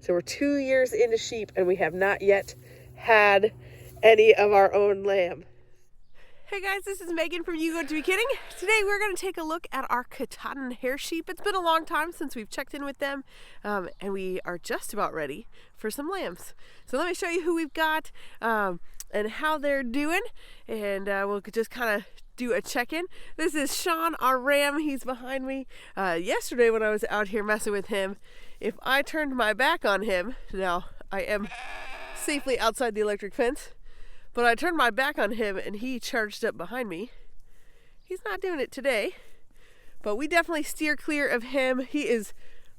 So we're 2 years into sheep and we have not yet had any of our own lamb. Hey guys, this is Megan from You Got to Be Kidding. Today we're going to take a look at our Katahdin hair sheep. It's been a long time since we've checked in with them, and we are just about ready for some lambs. So let me show you who we've got and how they're doing, and we'll just kind of do a check-in. This is Sean, our ram. He's behind me. Yesterday when I was out here messing with him, if I turned my back on him, now I am safely outside the electric fence, but I turned my back on him and he charged up behind me. He's not doing it today, but we definitely steer clear of him. He is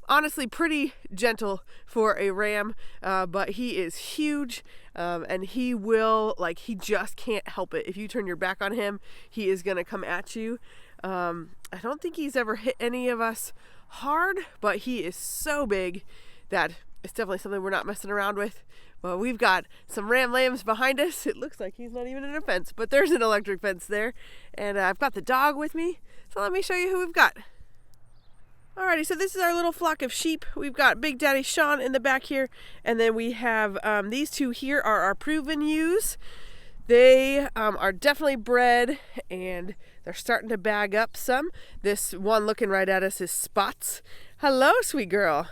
honestly pretty gentle for a ram, but he is huge, and he will, he just can't help it. If you turn your back on him, he is gonna come at you. I don't think he's ever hit any of us hard, but he is so big that it's definitely something we're not messing around with. Well, we've got some ram lambs behind us. It looks like he's not even in a fence, but there's an electric fence there. And I've got the dog with me. So let me show you who we've got. Alrighty, so this is our little flock of sheep. We've got Big Daddy Sean in the back here. And then we have these two here are our proven ewes. They are definitely bred and they're starting to bag up some. This one looking right at us is Spots. Hello, sweet girl.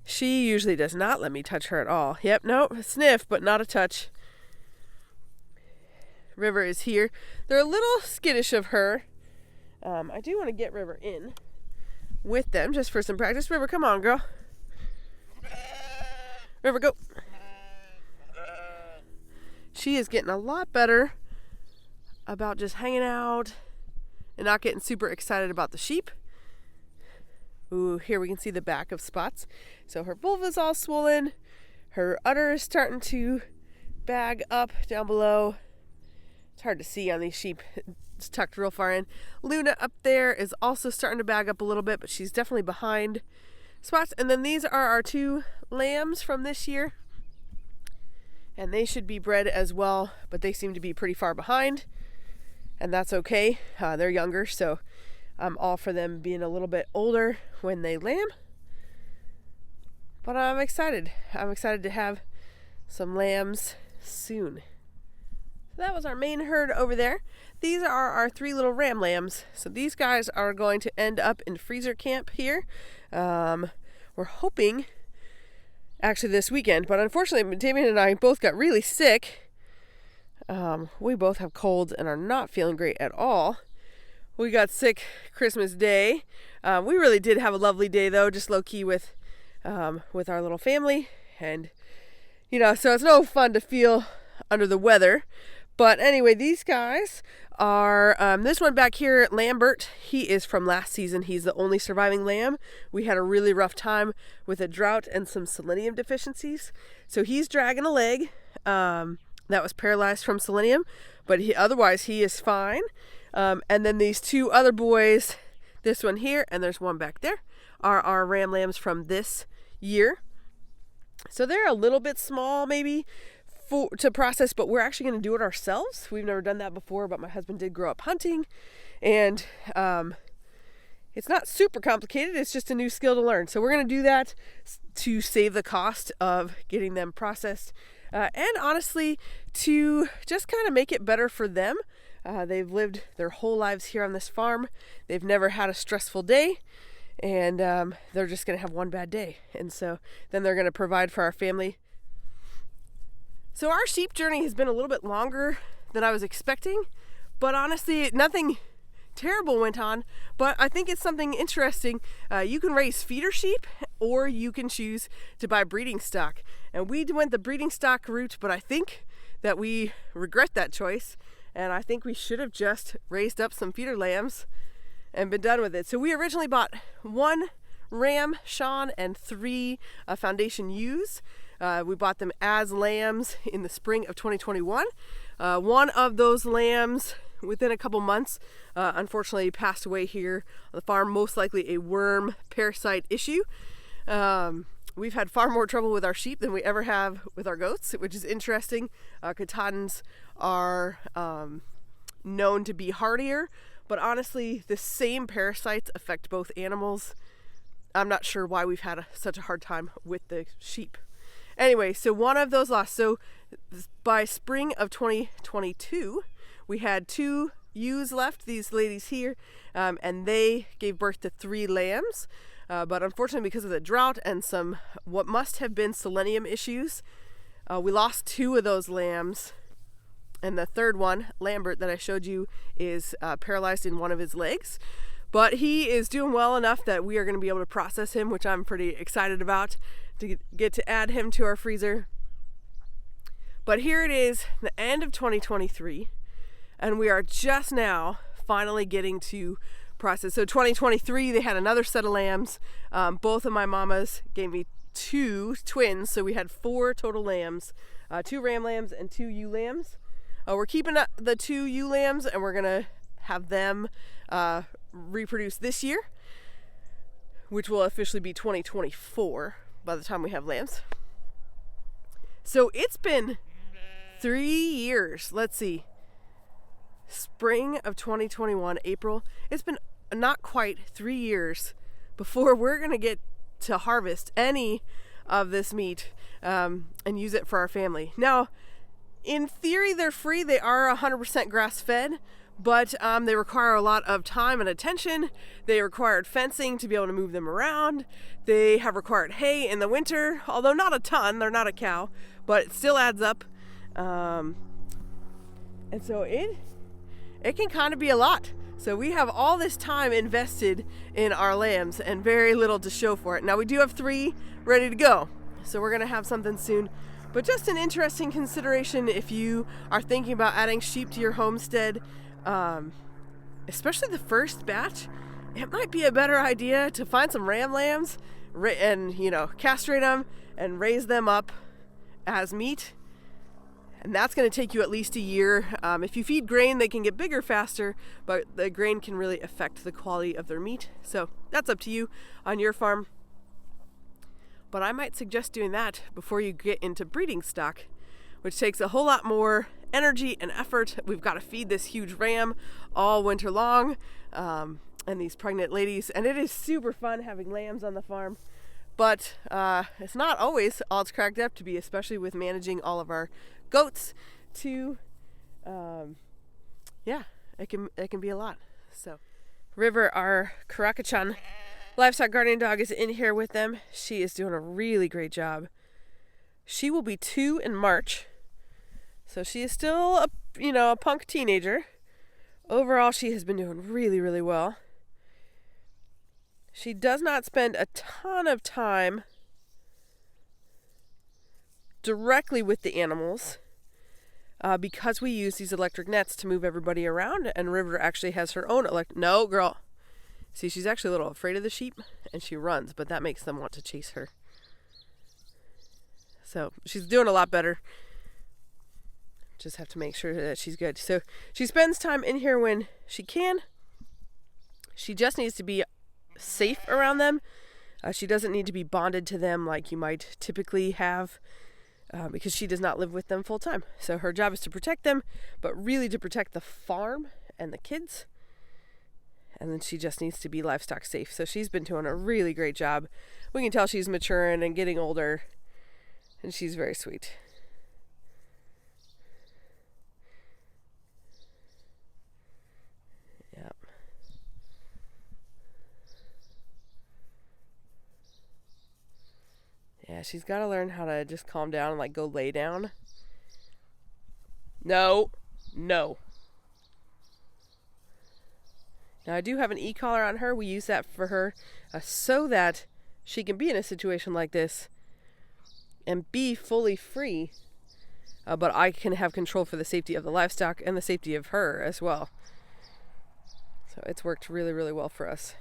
She usually does not let me touch her at all. Yep, no, sniff, but not a touch. River is here. They're a little skittish of her. I do want to get River in with them just for some practice. River, come on, girl. River, go. She is getting a lot better about just hanging out and not getting super excited about the sheep. Ooh, here we can see the back of Spots. So her vulva's all swollen. Her udder is starting to bag up down below. It's hard to see on these sheep. It's tucked real far in. Luna up there is also starting to bag up a little bit, but she's definitely behind Spots. And then these are our two lambs from this year. And they should be bred as well, but they seem to be pretty far behind. And that's okay. They're younger, so I'm all for them being a little bit older when they lamb. But I'm excited. I'm excited to have some lambs soon. So that was our main herd over there. These are our three little ram lambs. So these guys are going to end up in freezer camp here. We're hoping actually this weekend, but unfortunately Damien and I both got really sick. We both have colds and are not feeling great at all. We got sick Christmas Day. We really did have a lovely day though, just low key with our little family, and so it's no fun to feel under the weather. But anyway, these guys are this one back here, Lambert. He is from last season. He's the only surviving lamb. We had a really rough time with a drought and some selenium deficiencies, so he's dragging a leg that was paralyzed from selenium, but otherwise he is fine. And then these two other boys, this one here, and there's one back there, are our ram lambs from this year. So they're a little bit small maybe to process, but we're actually going to do it ourselves. We've never done that before, but my husband did grow up hunting, and it's not super complicated. It's just a new skill to learn. So we're going to do that to save the cost of getting them processed, and honestly to just kind of make it better for them. They've lived their whole lives here on this farm. They've never had a stressful day, and they're just going to have one bad day. And so then they're going to provide for our family. So our sheep journey has been a little bit longer than I was expecting, but honestly, nothing terrible went on. But I think it's something interesting. You can raise feeder sheep, or you can choose to buy breeding stock. And we went the breeding stock route, but I think that we regret that choice. And I think we should have just raised up some feeder lambs and been done with it. So we originally bought one ram, Sean, and three foundation ewes. We bought them as lambs in the spring of 2021. One of those lambs, within a couple months, unfortunately passed away here on the farm, most likely a worm parasite issue. We've had far more trouble with our sheep than we ever have with our goats, which is interesting. Katahdins are known to be hardier, but honestly, the same parasites affect both animals. I'm not sure why we've had such a hard time with the sheep. Anyway, so one of those lost. So by spring of 2022, we had 2 ewes left, these ladies here, and they gave birth to 3 lambs. But unfortunately, because of the drought and some what must have been selenium issues, we lost 2 of those lambs. And the third one, Lambert, that I showed you, is paralyzed in one of his legs. But he is doing well enough that we are going to be able to process him, which I'm pretty excited about, to get to add him to our freezer. But here it is, the end of 2023, and we are just now finally getting to process. So 2023, they had another set of lambs. Both of my mamas gave me 2 twins, so we had 4 total lambs, 2 ram lambs and 2 ewe lambs. We're keeping the 2 ewe lambs, and we're gonna have them reproduce this year, which will officially be 2024 by the time we have lambs. So it's been 3 years. Let's see. Spring of 2021, April. It's been not quite 3 years before we're gonna get to harvest any of this meat and use it for our family. Now, in theory, they're free. They are 100% grass-fed, but they require a lot of time and attention. They required fencing to be able to move them around. They have required hay in the winter, although not a ton. They're not a cow, but it still adds up. And so it can kind of be a lot. So we have all this time invested in our lambs and very little to show for it. Now we do have 3 ready to go, so we're gonna have something soon. But just an interesting consideration if you are thinking about adding sheep to your homestead, especially the first batch. It might be a better idea to find some ram lambs and, castrate them and raise them up as meat. And that's going to take you at least a year. If you feed grain, they can get bigger faster, but the grain can really affect the quality of their meat. So that's up to you on your farm. But I might suggest doing that before you get into breeding stock, which takes a whole lot more energy and effort. We've got to feed this huge ram all winter long, and these pregnant ladies. And it is super fun having lambs on the farm. But it's not always all it's cracked up to be, especially with managing all of our goats too. It can be a lot. So River, our Karakachan livestock guardian dog, is in here with them. She is doing a really great job. She will be 2 in March, so she is still a punk teenager. Overall, she has been doing really, really well. She does not spend a ton of time directly with the animals because we use these electric nets to move everybody around, and River actually has her own No, girl. See, she's actually a little afraid of the sheep, and she runs, but that makes them want to chase her. So she's doing a lot better. Just have to make sure that she's good. So she spends time in here when she can. She just needs to be safe around them. She doesn't need to be bonded to them like you might typically have because she does not live with them full time. So her job is to protect them, but really to protect the farm and the kids. And then she just needs to be livestock safe. So she's been doing a really great job. We can tell she's maturing and getting older, and she's very sweet. Yep. Yeah, she's got to learn how to just calm down and go lay down. No. Now, I do have an e-collar on her. We use that for her so that she can be in a situation like this and be fully free, but I can have control for the safety of the livestock and the safety of her as well. So it's worked really, really well for us.